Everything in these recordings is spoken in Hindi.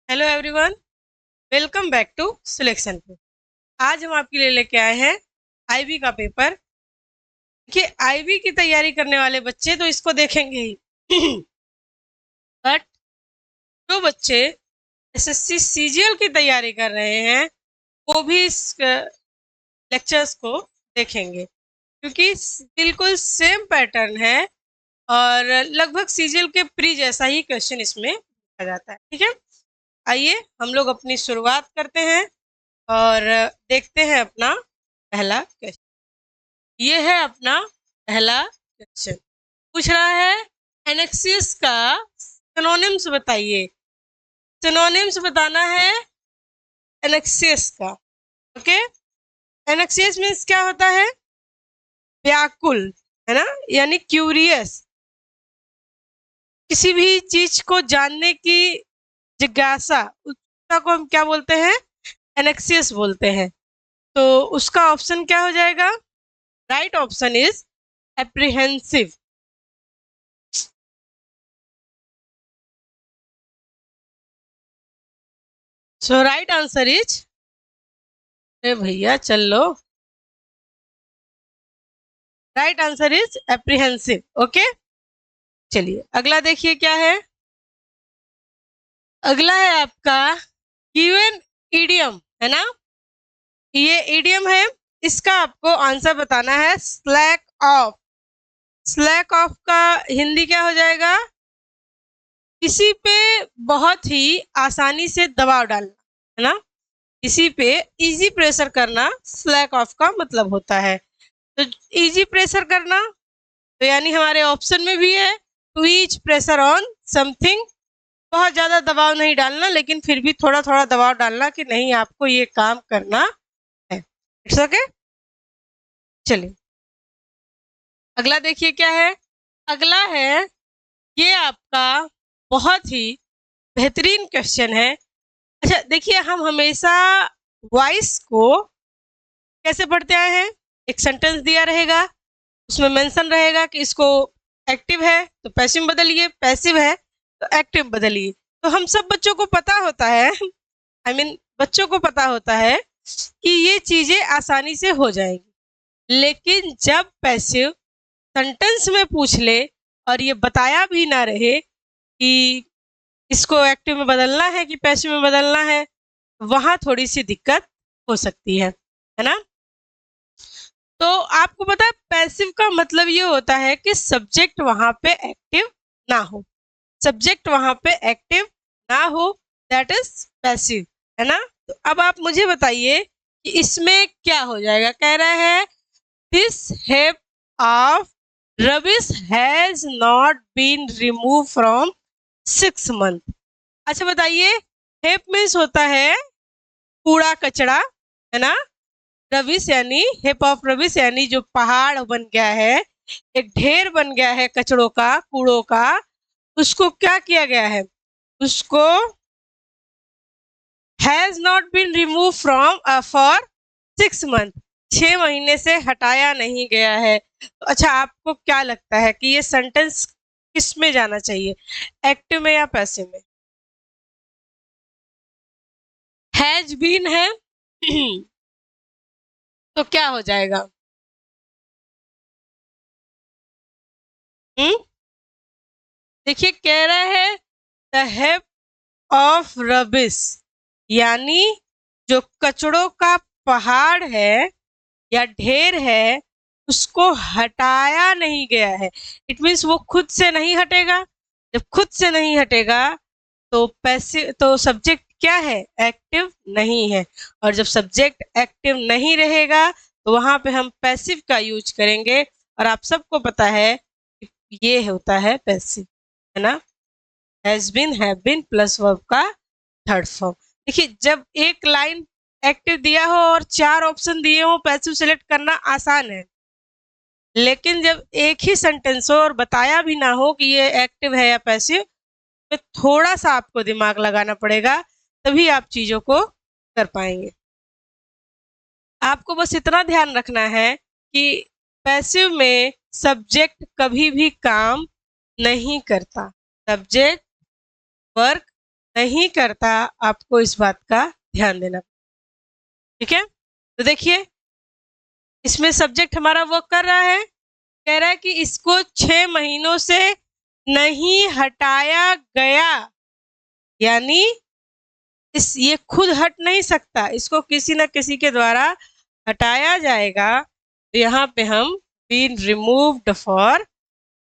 Hello everyone, welcome back to selection पे। आज हम आपके लिए लेके आए हैं आईबी का पेपर। देखिए, आईबी की तैयारी करने वाले बच्चे तो इसको देखेंगे ही बट जो बच्चे एसएससी सीजीएल की तैयारी कर रहे हैं वो भी इस लेक्चर्स को देखेंगे, क्योंकि बिल्कुल सेम पैटर्न है और लगभग सीजीएल के प्री जैसा ही क्वेश्चन इसमें पूछा जाता है। ठीक है, आइए हम लोग अपनी शुरुआत करते हैं और देखते हैं अपना पहला क्वेश्चन। ये है अपना पहला क्वेश्चन। पूछ रहा है एनेक्सिस का सिनोनिम्स बताइए। सिनोनिम्स बताना है एनेक्सिस का। ओके, एनेक्सिस मीन्स क्या होता है? व्याकुल, है ना, यानी क्यूरियस। किसी भी चीज को जानने की जिज्ञासा, उसका को हम क्या बोलते हैं? एनेक्सिस बोलते हैं। तो उसका ऑप्शन क्या हो जाएगा? Right option is apprehensive. So right answer is, अरे भैया चल लो, right answer is apprehensive. Okay, चलिए अगला देखिए क्या है। अगला है आपका गिवन इडियम, है ना। ये इडियम है, इसका आपको आंसर बताना है स्लैक ऑफ। स्लैक ऑफ का हिंदी क्या हो जाएगा? किसी पे बहुत ही आसानी से दबाव डालना, है ना। किसी पे इजी प्रेशर करना स्लैक ऑफ का मतलब होता है। तो इजी प्रेशर करना तो यानी हमारे ऑप्शन में भी है to each pressure on something. बहुत ज्यादा दबाव नहीं डालना, लेकिन फिर भी थोड़ा थोड़ा दबाव डालना कि नहीं आपको ये काम करना है। It's okay. चलिए अगला देखिए क्या है। अगला है, ये आपका बहुत ही बेहतरीन क्वेश्चन है। अच्छा देखिए, हम हमेशा वॉइस को कैसे पढ़ते आए हैं? एक सेंटेंस दिया रहेगा, उसमें मेंशन रहेगा कि इसको एक्टिव है तो पैसिव में बदलिए, पैसिव है तो एक्टिव बदलिए। तो हम सब बच्चों को पता होता है, आई मीन बच्चों को पता होता है कि ये चीजें आसानी से हो जाएंगी। लेकिन जब पैसिव सेंटेंस में पूछ ले और ये बताया भी ना रहे कि इसको एक्टिव में बदलना है कि पैसिव में बदलना है, वहां थोड़ी सी दिक्कत हो सकती है ना। तो आपको पता है पैसिव का मतलब ये होता है कि सब्जेक्ट वहां पे एक्टिव ना हो। सब्जेक्ट वहां पे एक्टिव ना हो, दैट इज पैसिव, है ना। तो अब आप मुझे बताइए कि इसमें क्या हो जाएगा। कह रहा है this heap of rubbish has not been remove from 6 months। अच्छा बताइए, हेप मीन्स होता है कूड़ा कचरा, है ना। रबिश यानी हेप ऑफ रबिश यानी जो पहाड़ बन गया है, एक ढेर बन गया है कचड़ों का, कूड़ों का, उसको क्या किया गया है? उसको has not been remove from for 6 months, 6 महीने से हटाया नहीं गया है। तो अच्छा आपको क्या लगता है कि ये सेंटेंस किस में जाना चाहिए, एक्टिव में या पैसिव में? हैज बीन है तो क्या हो जाएगा? हम्म, देखिए कह रहा है द हेप ऑफ रबिश, यानी जो कचड़ों का पहाड़ है या ढेर है उसको हटाया नहीं गया है। इट मीन्स वो खुद से नहीं हटेगा। जब खुद से नहीं हटेगा तो पैसिव, तो सब्जेक्ट क्या है? एक्टिव नहीं है। और जब सब्जेक्ट एक्टिव नहीं रहेगा तो वहां पे हम पैसिव का यूज करेंगे, और आप सबको पता है कि ये होता है पैसिव, है ना। Has been, have been plus verb का थर्ड फॉर्म। देखिए जब एक लाइन एक्टिव दिया हो और 4 ऑप्शन दिए हो, पैसिव सेलेक्ट करना आसान है। लेकिन जब एक ही सेंटेंस हो और बताया भी ना हो कि ये एक्टिव है या पैसिव, तो थोड़ा सा आपको दिमाग लगाना पड़ेगा, तभी आप चीजों को कर पाएंगे। आपको बस इतना ध्यान रखना है कि पैसिव में सब्जेक्ट कभी भी काम नहीं करता। सब्जेक्ट वर्क नहीं करता, आपको इस बात का ध्यान देना। ठीक है, तो देखिए इसमें सब्जेक्ट हमारा वर्क कर रहा है, कह रहा है कि इसको 6 महीनों से नहीं हटाया गया, यानी ये खुद हट नहीं सकता, इसको किसी न किसी के द्वारा हटाया जाएगा। तो यहाँ पे हम बीन रिमूव्ड फॉर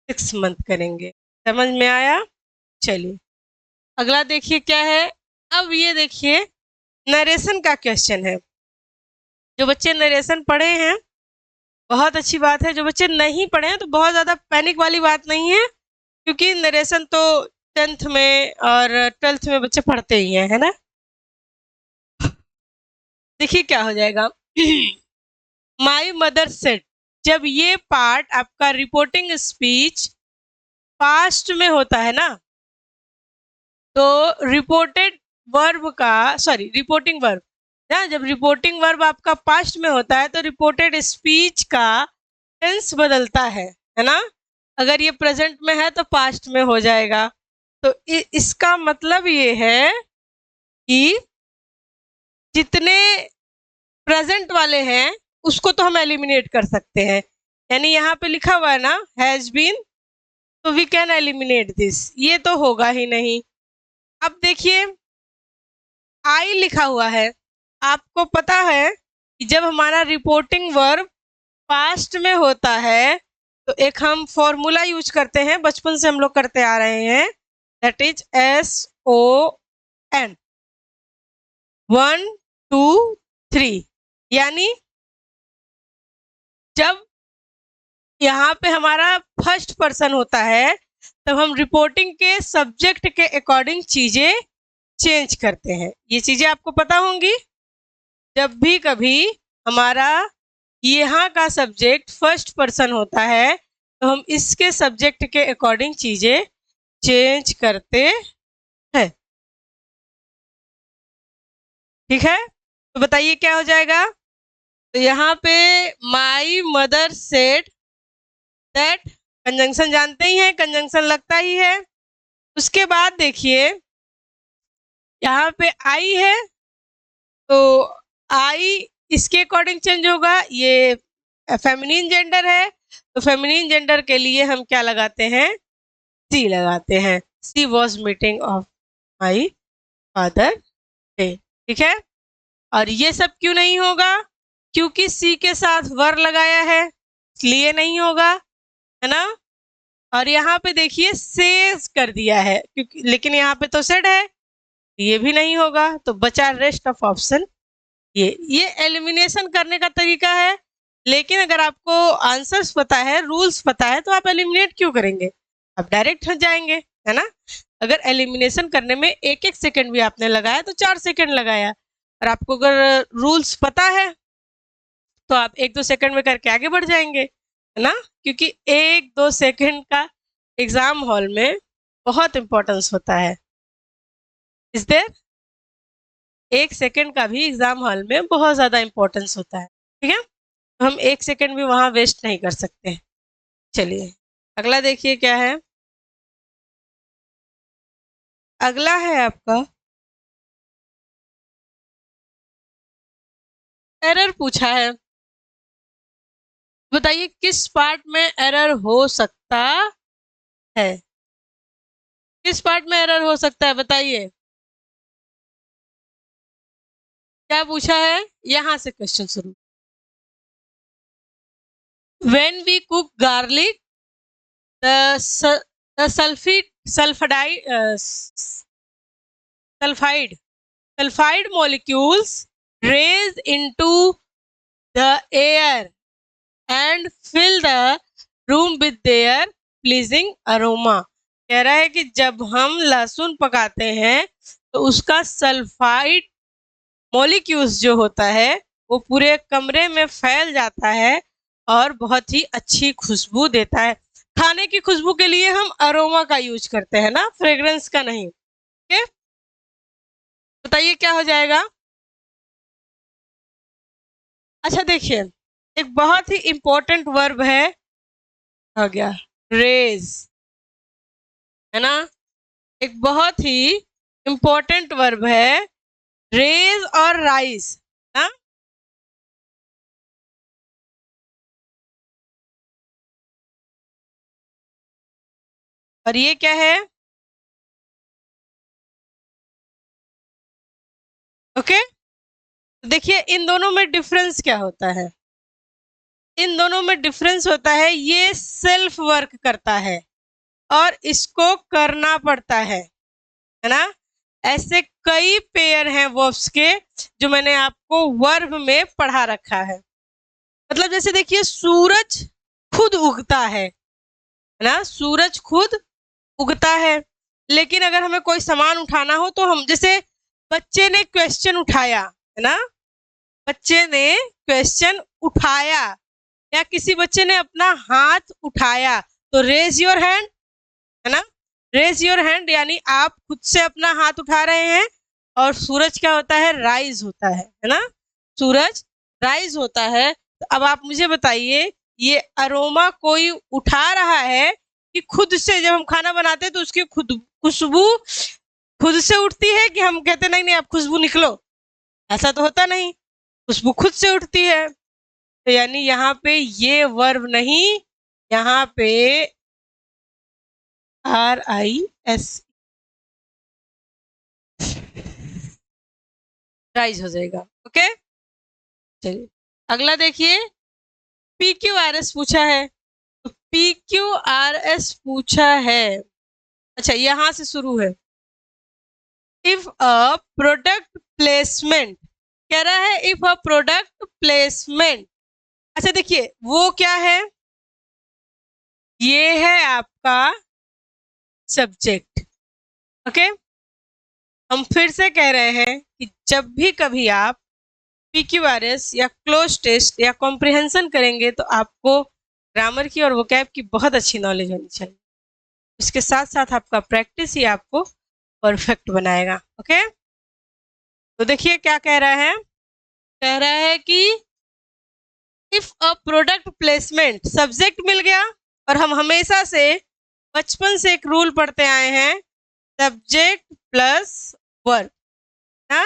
6 मंथ करेंगे। समझ में आया? चलिए अगला देखिए क्या है। अब ये देखिए नरेशन का क्वेश्चन है। जो बच्चे नरेशन पढ़े हैं बहुत अच्छी बात है, जो बच्चे नहीं पढ़े हैं तो बहुत ज़्यादा पैनिक वाली बात नहीं है, क्योंकि नरेशन तो 10th में और 12th में बच्चे पढ़ते ही हैं, है ना। देखिए क्या हो जाएगा। माई मदर सेड, जब ये पार्ट आपका रिपोर्टिंग स्पीच पास्ट में होता है ना, तो रिपोर्टेड वर्ब का रिपोर्टिंग वर्ब ना, जब रिपोर्टिंग वर्ब आपका पास्ट में होता है तो रिपोर्टेड स्पीच का टेंस बदलता है ना। अगर ये प्रेजेंट में है तो पास्ट में हो जाएगा। तो इसका मतलब ये है कि जितने प्रेजेंट वाले हैं उसको तो हम एलिमिनेट कर सकते हैं, यानी यहाँ पे लिखा हुआ है ना हैज बीन, तो वी कैन एलिमिनेट दिस, ये तो होगा ही नहीं। अब देखिए आई लिखा हुआ है, आपको पता है कि जब हमारा रिपोर्टिंग वर्ब पास्ट में होता है तो एक हम फॉर्मूला यूज करते हैं, बचपन से हम लोग करते आ रहे हैं, दैट इज SON 1 2 3। यानी जब यहाँ पे हमारा फर्स्ट पर्सन होता है तब हम रिपोर्टिंग के सब्जेक्ट के अकॉर्डिंग चीजें चेंज करते हैं। ये चीजें आपको पता होंगी। जब भी कभी हमारा यहाँ का सब्जेक्ट फर्स्ट पर्सन होता है तो हम इसके सब्जेक्ट के अकॉर्डिंग चीजें चेंज करते हैं। ठीक है, तो बताइए क्या हो जाएगा। तो यहाँ पे my mother said that, conjunction जानते ही हैं, कंजंक्शन लगता ही है। उसके बाद देखिए यहाँ पे आई है, तो आई इसके अकॉर्डिंग चेंज होगा, ये फेमिनिन जेंडर है तो फेमिनिन जेंडर के लिए हम क्या लगाते हैं, सी लगाते हैं। She was meeting of my father day. ठीक है, और ये सब क्यों नहीं होगा, क्योंकि सी के साथ वर लगाया है इसलिए नहीं होगा, है ना। और यहाँ पे देखिए सेज कर दिया है, क्योंकि लेकिन यहाँ पे तो सेड है, ये भी नहीं होगा। तो बचा रेस्ट ऑफ ऑप्शन। ये एलिमिनेशन करने का तरीका है, लेकिन अगर आपको आंसर्स पता है, रूल्स पता है, तो आप एलिमिनेट क्यों करेंगे, आप डायरेक्ट हट जाएंगे, है ना। अगर एलिमिनेशन करने में 1-1 सेकंड भी आपने लगाया तो 4 सेकंड लगाया, और आपको अगर रूल्स पता है तो आप 1-2 सेकंड में करके आगे बढ़ जाएंगे, है ना। क्योंकि 1-2 सेकंड का एग्जाम हॉल में बहुत इंपॉर्टेंस होता है। इस देर 1 सेकंड का भी एग्जाम हॉल में बहुत ज्यादा इंपॉर्टेंस होता है। ठीक है, तो हम 1 सेकंड भी वहां वेस्ट नहीं कर सकते। चलिए अगला देखिए क्या है। अगला है आपका एरर पूछा है। बताइए किस पार्ट में एरर हो सकता है, किस पार्ट में एरर हो सकता है बताइए। क्या पूछा है, यहां से क्वेश्चन शुरू। When we cook garlic, the sulfide molecules raise into the air and fill the room with their pleasing aroma। कह रहा है कि जब हम लहसुन पकाते हैं तो उसका सल्फाइड मॉलिक्यूल्स जो होता है वो पूरे कमरे में फैल जाता है और बहुत ही अच्छी खुशबू देता है। खाने की खुशबू के लिए हम अरोमा का यूज करते हैं ना, फ्रेग्रेंस का नहीं। ठीक, बताइए क्या हो जाएगा। अच्छा देखिए एक बहुत ही इंपॉर्टेंट वर्ब है, हो गया रेज, है ना। एक बहुत ही इंपॉर्टेंट वर्ब है रेज और राइज ना। और ये क्या है? ओके, देखिए इन दोनों में डिफरेंस क्या होता है। इन दोनों में डिफरेंस होता है, ये सेल्फ वर्क करता है और इसको करना पड़ता है ना। ऐसे कई पेयर हैं वर्ब्स के जो मैंने आपको वर्ब में पढ़ा रखा है। मतलब जैसे देखिए सूरज खुद उगता है ना, सूरज खुद उगता है। लेकिन अगर हमें कोई सामान उठाना हो तो हम, जैसे बच्चे ने क्वेश्चन उठाया है ना, बच्चे ने क्वेश्चन उठाया या किसी बच्चे ने अपना हाथ उठाया तो रेज योर हैंड है ना। रेज योर हैंड यानी आप खुद से अपना हाथ उठा रहे हैं। और सूरज क्या होता है? राइज होता है ना। सूरज राइज होता है। तो अब आप मुझे बताइए, ये अरोमा कोई उठा रहा है कि खुद से? जब हम खाना बनाते हैं तो उसकी खुद खुशबू खुद से उठती है कि हम कहते नहीं नहीं आप खुशबू निकलो? ऐसा तो होता नहीं, खुशबू खुद से उठती है। तो यानी यहाँ पे ये वर्ब नहीं, यहाँ पे RIS राइज हो जाएगा। ओके, चलिए अगला देखिए। PQRS पूछा है, तो PQRS पूछा है। अच्छा, यहां से शुरू है। इफ अ प्रोडक्ट प्लेसमेंट, कह रहा है इफ अ प्रोडक्ट प्लेसमेंट। अच्छा देखिए वो क्या है? ये है आपका सब्जेक्ट। ओके, हम फिर से कह रहे हैं कि जब भी कभी आप PQRS या क्लोज टेस्ट या कॉम्प्रिहेंशन करेंगे तो आपको ग्रामर की और वोकैब की बहुत अच्छी नॉलेज होनी चाहिए। इसके साथ साथ आपका प्रैक्टिस ही आपको परफेक्ट बनाएगा। ओके, तो देखिए क्या कह रहा है। कह रहा है कि if a product placement, subject मिल गया और हम हमेशा से बचपन से एक रूल पढ़ते आए हैं, सब्जेक्ट प्लस वर्ब ना।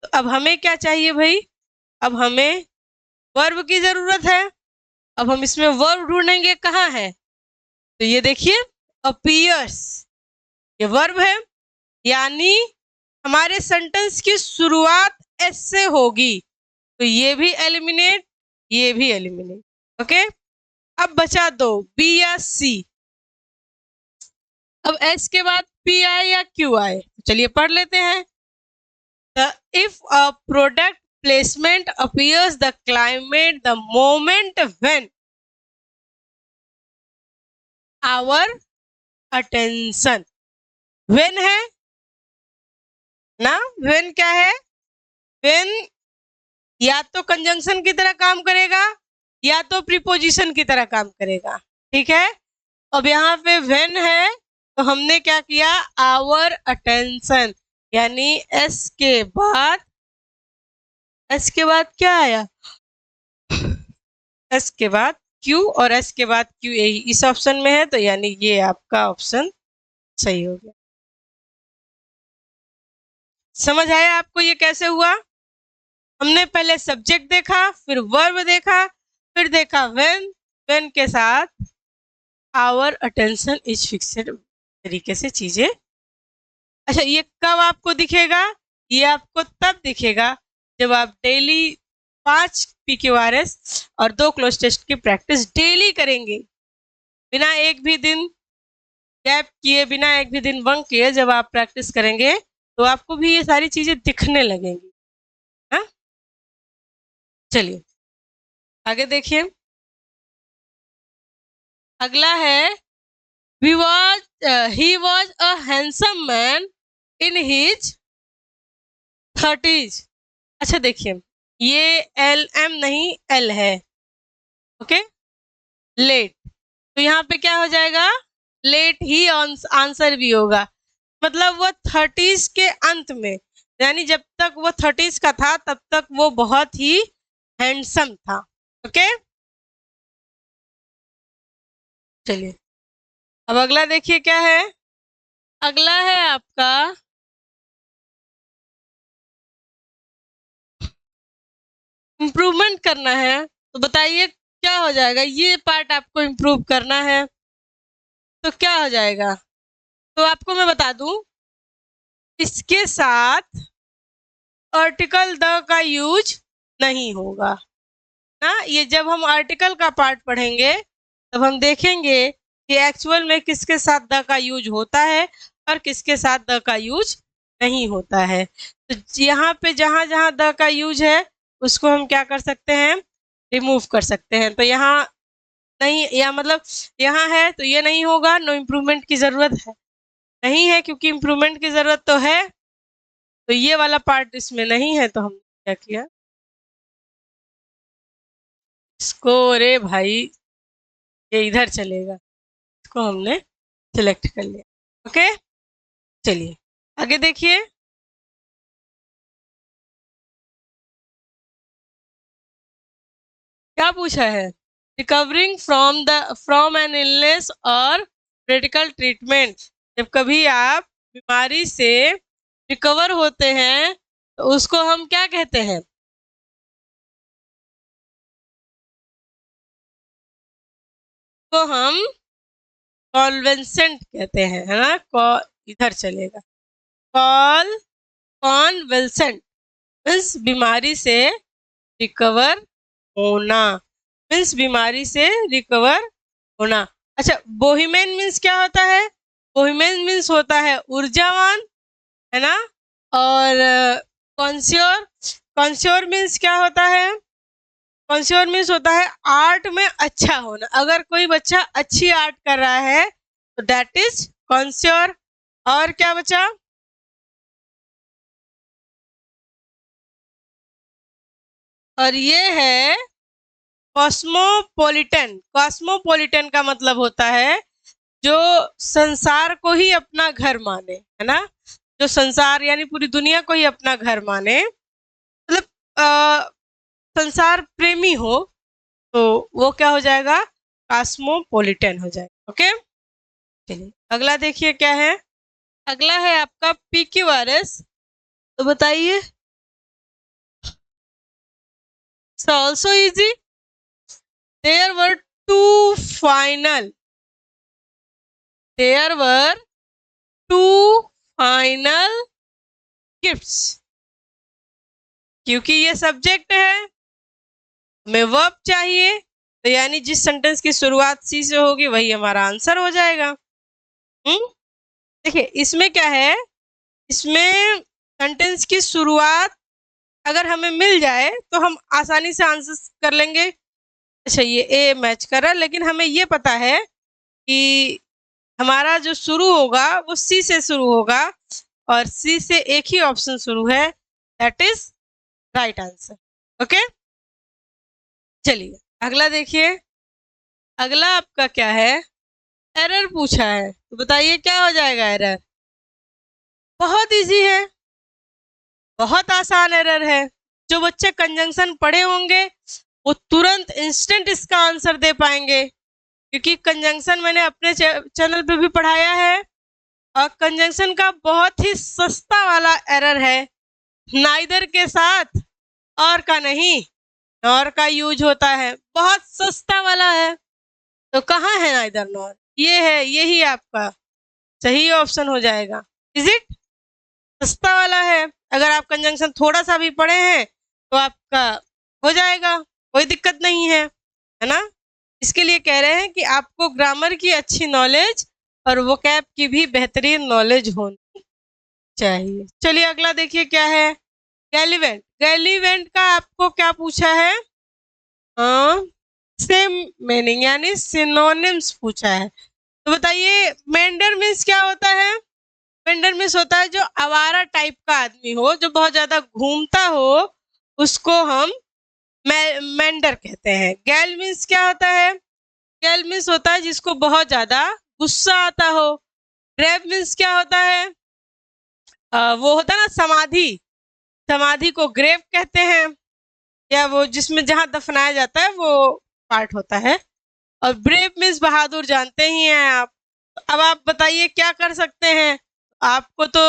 तो अब हमें क्या चाहिए भाई? अब हमें वर्ब की जरूरत है। अब हम इसमें वर्ब ढूंढेंगे, कहाँ है? तो ये देखिए अपीयर्स, ये वर्ब है। यानी हमारे सेंटेंस की शुरुआत एस से होगी, तो ये भी एलिमिनेट, ये भी एलिमिनेट। ओके, अब बचा दो बी या सी। अब एस के बाद पी आए या क्यू आए, चलिए पढ़ लेते हैं। If a product placement appears the climate the moment when our attention, when है ना। व्हेन क्या है? व्हेन या तो कंजंक्शन की तरह काम करेगा या तो प्रीपोजिशन की तरह काम करेगा। ठीक है, अब यहाँ पे व्हेन है तो हमने क्या किया? आवर अटेंशन, यानी एस के बाद क्या आया? एस के बाद क्यू और एस के बाद क्यू, यही इस ऑप्शन में है, तो यानी ये आपका ऑप्शन सही हो गया। समझ आया आपको ये कैसे हुआ? हमने पहले सब्जेक्ट देखा, फिर वर्ब देखा, फिर देखा व्हेन, व्हेन के साथ आवर अटेंशन इज फिक्स्ड, तरीके से चीजें। अच्छा, ये कब आपको दिखेगा? ये आपको तब दिखेगा जब आप डेली 5 PQRS और 2 क्लोज टेस्ट की प्रैक्टिस डेली करेंगे, बिना एक भी दिन गैप किए, बिना एक भी दिन बंक किए। जब आप प्रैक्टिस करेंगे तो आपको भी ये सारी चीजें दिखने लगेंगी। हाँ, चलिए आगे देखिए। अगला है he was a handsome man in his 30s। अच्छा देखिए, ये LM नहीं L है। ओके, लेट, तो यहाँ पे क्या हो जाएगा? लेट ही आंसर भी होगा। मतलब वो 30s के अंत में, यानी जब तक वो 30s का था तब तक वो बहुत ही हैंडसम था। ओके, चलिए अब अगला देखिए क्या है। अगला है आपका इम्प्रूवमेंट करना है, तो बताइए क्या हो जाएगा। ये पार्ट आपको इम्प्रूव करना है तो क्या हो जाएगा। तो आपको मैं बता दूं, इसके साथ आर्टिकल द का यूज नहीं होगा ना। ये जब हम आर्टिकल का पार्ट पढ़ेंगे तब हम देखेंगे कि एक्चुअल में किसके साथ द का यूज होता है और किसके साथ द का यूज नहीं होता है। तो यहाँ पे जहाँ जहाँ द का यूज है उसको हम क्या कर सकते हैं, रिमूव कर सकते हैं। तो यहाँ नहीं, या मतलब यहाँ है तो ये नहीं होगा, नो इम्प्रूवमेंट की जरूरत है नहीं है, क्योंकि इम्प्रूवमेंट की जरूरत तो है। तो ये वाला पार्ट इसमें नहीं है, तो हम क्या किया, इसको, अरे भाई ये इधर चलेगा, इसको हमने सिलेक्ट कर लिया। ओके, चलिए आगे देखिए। क्या पूछा है, रिकवरिंग फ्रॉम एन इलनेस और मेडिकल ट्रीटमेंट। जब कभी आप बीमारी से रिकवर होते हैं तो उसको हम क्या कहते हैं, तो हम कॉन्वेंसेंट कहते हैं, है ना। इधर चलेगा, कॉल कॉन्वेंसेंट मीन्स बीमारी से रिकवर होना, मीन्स बीमारी से रिकवर होना। अच्छा, बोहिमेन मीन्स क्या होता है, बोहिमेन मीन्स होता है ऊर्जावान, है ना। और कॉन्श्योर, कॉन्श्योर मीन्स क्या होता है, कॉन्श्योर मीन्स होता है आर्ट में अच्छा होना। अगर कोई बच्चा अच्छी आर्ट कर रहा है तो दैट इज कॉन्श्योर। और क्या बचा, और ये है कॉस्मोपॉलिटन। कॉस्मोपॉलिटन का मतलब होता है जो संसार को ही अपना घर माने, है ना। जो संसार यानी पूरी दुनिया को ही अपना घर माने, मतलब संसार प्रेमी हो, तो वो क्या हो जाएगा, कॉस्मोपॉलिटन हो जाएगा। ओके, चलिए अगला देखिए क्या है। अगला है आपका PQRS। तो बताइए, also easy, there were two final, there were two final gifts. क्योंकि ये सब्जेक्ट है, हमें वर्ब चाहिए, तो यानी जिस सेंटेंस की शुरुआत सी से होगी वही हमारा आंसर हो जाएगा। देखिए इसमें क्या है, इसमें सेंटेंस की शुरुआत अगर हमें मिल जाए तो हम आसानी से आंसर कर लेंगे। अच्छा, ये ए मैच कर रहा है, लेकिन हमें ये पता है कि हमारा जो शुरू होगा वो सी से शुरू होगा और सी से एक ही ऑप्शन शुरू है, that is right answer. Okay, चलिए अगला देखिए। अगला आपका क्या है, एरर पूछा है, तो बताइए क्या हो जाएगा एरर। बहुत इजी है, बहुत आसान एरर है। जो बच्चे कंजंक्शन पढ़े होंगे वो तुरंत इंस्टेंट इसका आंसर दे पाएंगे, क्योंकि कंजंक्शन मैंने अपने चैनल पे भी पढ़ाया है। और कंजंक्शन का बहुत ही सस्ता वाला एरर है, नाइदर के साथ और का नहीं, नॉर का यूज होता है, बहुत सस्ता वाला है। तो कहाँ है नाइदर नॉर, ये है, यही आपका सही ऑप्शन हो जाएगा। इज इट, सस्ता वाला है। अगर आप कंजंक्शन थोड़ा सा भी पढ़े हैं तो आपका हो जाएगा, कोई दिक्कत नहीं है ना। इसके लिए कह रहे हैं कि आपको ग्रामर की अच्छी नॉलेज और वोकैब की भी बेहतरीन नॉलेज होनी चाहिए। चलिए अगला देखिए क्या है, गैलीवेंट। गैलीवेंट का आपको क्या पूछा है, सेम मीनिंग यानी सिनोनिम्स पूछा है। तो बताइए मेंडर मीन्स क्या होता है। मेंडर मीन्स होता है जो आवारा टाइप का आदमी हो, जो बहुत ज्यादा घूमता हो, उसको हम मेंडर कहते हैं। गैल मीन्स क्या होता है, गैल मीन्स होता है जिसको बहुत ज्यादा गुस्सा आता हो। ग्रेव मीन्स क्या होता है, वो होता है ना समाधि, समाधि को ग्रेव कहते हैं, या वो जिसमें जहां दफनाया जाता है वो पार्ट होता है। और ब्रेव मीन्स बहादुर, जानते ही हैं आप। अब आप बताइए क्या कर सकते हैं, आपको तो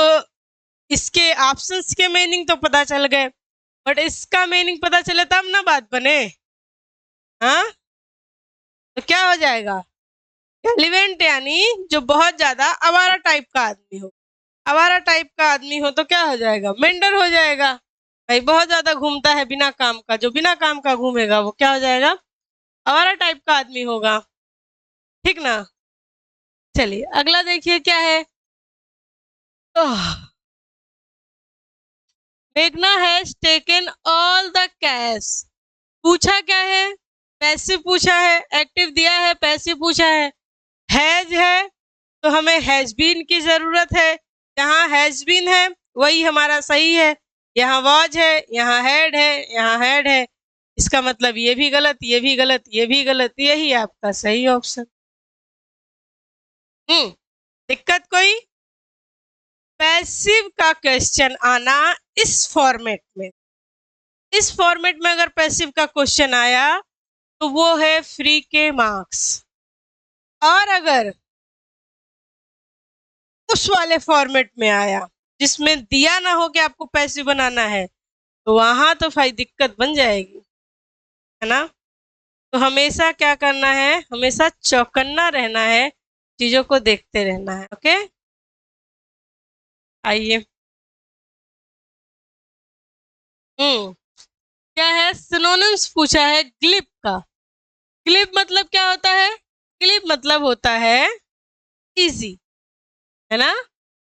इसके ऑप्शंस के मीनिंग तो पता चल गए। बट इसका मीनिंग पता चले तब ना बात बने। हाँ, तो क्या हो जाएगा? गैलीवेंट यानी जो बहुत ज्यादा आवारा टाइप का आदमी हो। आवारा टाइप का आदमी हो तो क्या हो जाएगा? मेंढर हो जाएगा। भाई बहुत ज्यादा घूमता है बिना काम का, जो बिना काम का घूमेगा वो क्या हो जाएगा? आवारा टाइप का आदमी होगा। ठीक ना? चलिए अगला देखिए क्या है। मेघना has taken all the cash. पूछा क्या है? पैसिव पूछा है, एक्टिव दिया है, पैसिव पूछा हैज है तो हमें हैज बीन की जरूरत है। यहाँ हैज बीन है वही हमारा सही है। यहाँ वॉज है, यहाँ हैड है, यहाँ हैड है। इसका मतलब ये भी गलत, ये भी गलत, ये भी गलत, यही आपका सही ऑप्शन। दिक्कत कोई? पैसिव का क्वेश्चन आना इस फॉर्मेट में, इस फॉर्मेट में अगर पैसिव का क्वेश्चन आया तो वो है फ्री के मार्क्स। और अगर उस वाले फॉर्मेट में आया जिसमें दिया ना हो कि आपको पैसिव बनाना है तो वहां तो भाई दिक्कत बन जाएगी, है ना? तो हमेशा क्या करना है? हमेशा चौकन्ना रहना है, चीजों को देखते रहना है। ओके, आइए। क्या है? सिनोनिम्स पूछा है ग्लिप का। ग्लिप मतलब क्या होता है? ग्लिप मतलब होता है इजी, है ना?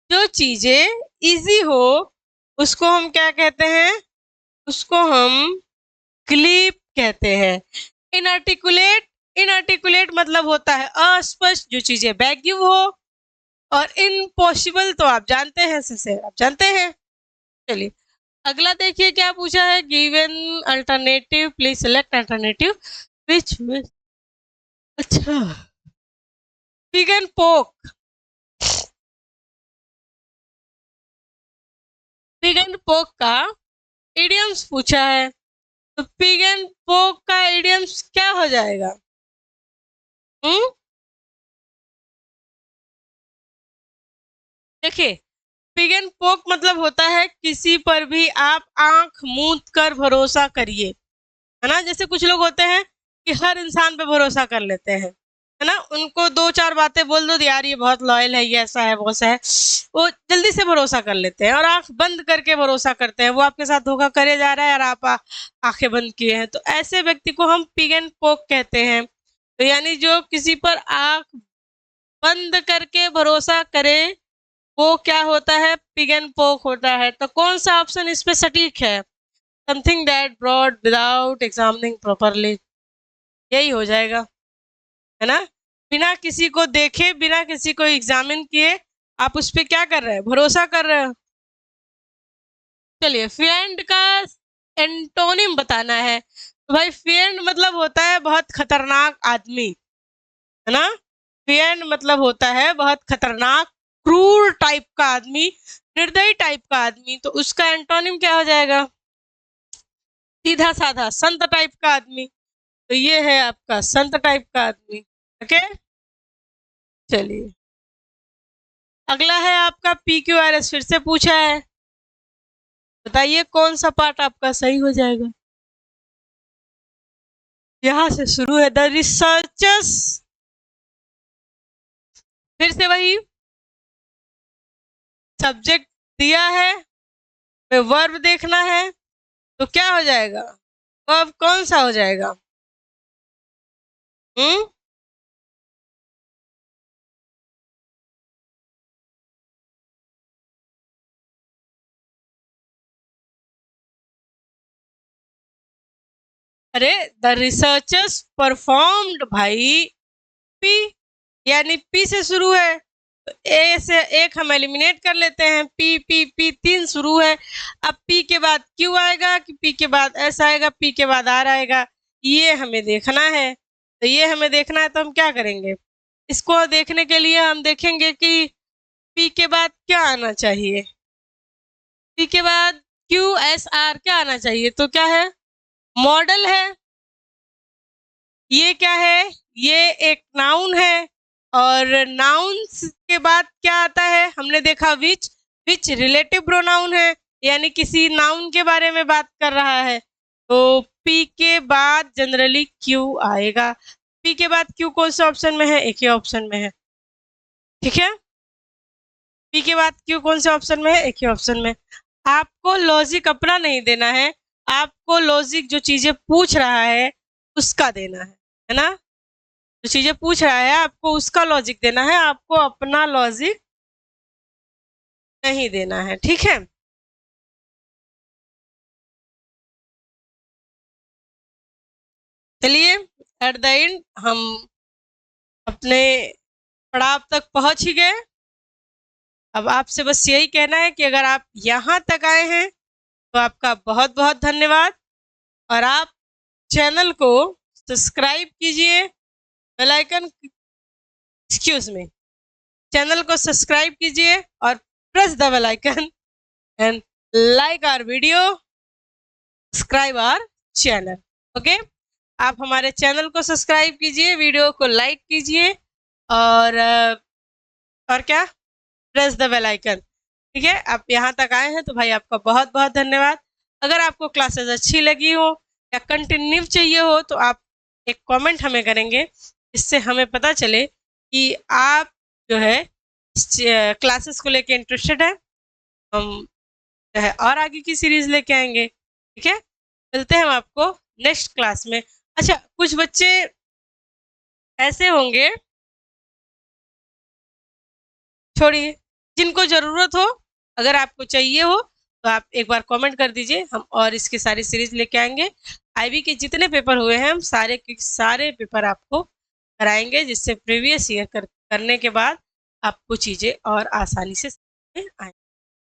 जो चीजें इजी हो उसको हम क्या कहते हैं? उसको हम ग्लिप कहते हैं। इनआर्टिकुलेट, इनआर्टिकुलेट मतलब होता है अस्पष्ट, जो चीजें वैग्यू हो। और इम्पॉसिबल तो आप जानते हैं, से आप जानते हैं। चलिए अगला देखिए क्या पूछा है। Given alternative, please select alternative विच। अच्छा, पिग एंड पोक। पिग एंड पोक का इडियम्स पूछा है, तो पिग एंड पोक का इडियम्स क्या हो जाएगा? देखिए, पिग एंड पोक मतलब होता है किसी पर भी आप आंख मूंद कर भरोसा करिए, है ना? जैसे कुछ लोग होते हैं कि हर इंसान पे भरोसा कर लेते हैं, है ना? उनको दो चार बातें बोल दो यार ये बहुत लॉयल है, ये ऐसा है, वो ऐसा है, वो जल्दी से भरोसा कर लेते हैं और आंख बंद करके भरोसा करते हैं। वो आपके साथ धोखा करे जा रहा है और आप आंखें बंद किए हैं, तो ऐसे व्यक्ति को हम पिग एंड पोक कहते हैं। तो यानी जो किसी पर आंख बंद करके भरोसा करे वो क्या होता है? पिग एंड पोक होता है। तो कौन सा ऑप्शन इस पे सटीक है? Something that broad without examining properly, यही हो जाएगा, है ना? बिना किसी को देखे, बिना किसी को एग्जामिन किए आप उस पे क्या कर रहे हैं? भरोसा कर रहे हो। चलिए फिएंड का एंटोनिम बताना है। तो भाई फिएंड मतलब होता है बहुत खतरनाक आदमी, है ना? फिएंड मतलब होता है बहुत खतरनाक, क्रूर टाइप का आदमी, निर्दयी टाइप का आदमी। तो उसका एंटोनिम क्या हो जाएगा? सीधा साधा संत टाइप का आदमी। तो ये है आपका संत टाइप का आदमी। ओके, चलिए अगला है आपका PQRS, फिर से पूछा है, बताइए कौन सा पार्ट आपका सही हो जाएगा? यहां से शुरू है, द रिसर्चर्स, फिर से वही सब्जेक्ट दिया है, वर्ब देखना है, तो क्या हो जाएगा? वर्ब कौन सा हो जाएगा? अरे द रिसर्चर्स परफॉर्म्ड, भाई पी, यानी पी से शुरू है, तो ए से एक हम एलिमिनेट कर लेते हैं। पी पी पी तीन शुरू है। अब पी के बाद क्यू आएगा कि पी के बाद एस आएगा, पी के बाद आर आएगा, ये हमें देखना है। तो ये हमें देखना है तो हम क्या करेंगे? इसको देखने के लिए हम देखेंगे कि पी के बाद क्या आना चाहिए। पी के बाद क्यू एस आर क्या आना चाहिए? तो क्या है? मॉडल है। ये क्या है? ये एक नाउन है। और नाउन्स के बाद क्या आता है? हमने देखा विच, विच रिलेटिव प्रोनाउन है, यानी किसी नाउन के बारे में बात कर रहा है तो पी के बाद जनरली क्यू आएगा। पी के बाद क्यू कौन से ऑप्शन में है? एक ही ऑप्शन में है, ठीक है। पी के बाद क्यू कौन से ऑप्शन में है? एक ही ऑप्शन में। आपको लॉजिक अपना नहीं देना है, आपको लॉजिक जो चीजें पूछ रहा है उसका देना है ना। जो चीजें पूछ रहा है आपको उसका लॉजिक देना है, आपको अपना लॉजिक नहीं देना है, ठीक है। चलिए एट द एंड हम अपने पड़ाव तक पहुंच ही गए। अब आपसे बस यही कहना है कि अगर आप यहाँ तक आए हैं तो आपका बहुत बहुत धन्यवाद, और आप चैनल को सब्सक्राइब कीजिए, bell icon, excuse me, channel को सब्सक्राइब कीजिए और press the bell icon and like our video, subscribe our channel. Okay, आप हमारे चैनल को सब्सक्राइब कीजिए, वीडियो को लाइक कीजिए और क्या, प्रेस द बेल आइकन, ठीक है। आप यहाँ तक आए हैं तो भाई आपका बहुत बहुत धन्यवाद। अगर आपको क्लासेस अच्छी लगी हो या कंटिन्यू चाहिए हो तो आप एक कमेंट हमें करेंगे, इससे हमें पता चले कि आप जो है क्लासेस को लेके इंटरेस्टेड है। हम जो है और आगे की सीरीज लेके आएंगे, ठीक है। मिलते हैं हम आपको नेक्स्ट क्लास में। अच्छा, कुछ बच्चे ऐसे होंगे, छोड़िए, जिनको जरूरत हो, अगर आपको चाहिए हो तो आप एक बार कमेंट कर दीजिए, हम और इसकी सारी सीरीज लेके आएंगे। आईबी के जितने पेपर हुए हैं हम सारे के सारे पेपर आपको कराएंगे, जिससे प्रीवियस ईयर करने के बाद आपको चीजें और आसानी से समझ में आएंगी।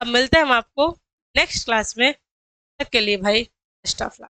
अब मिलते हैं हम आपको नेक्स्ट क्लास में, तब के लिए भाई बेस्ट ऑफ लक।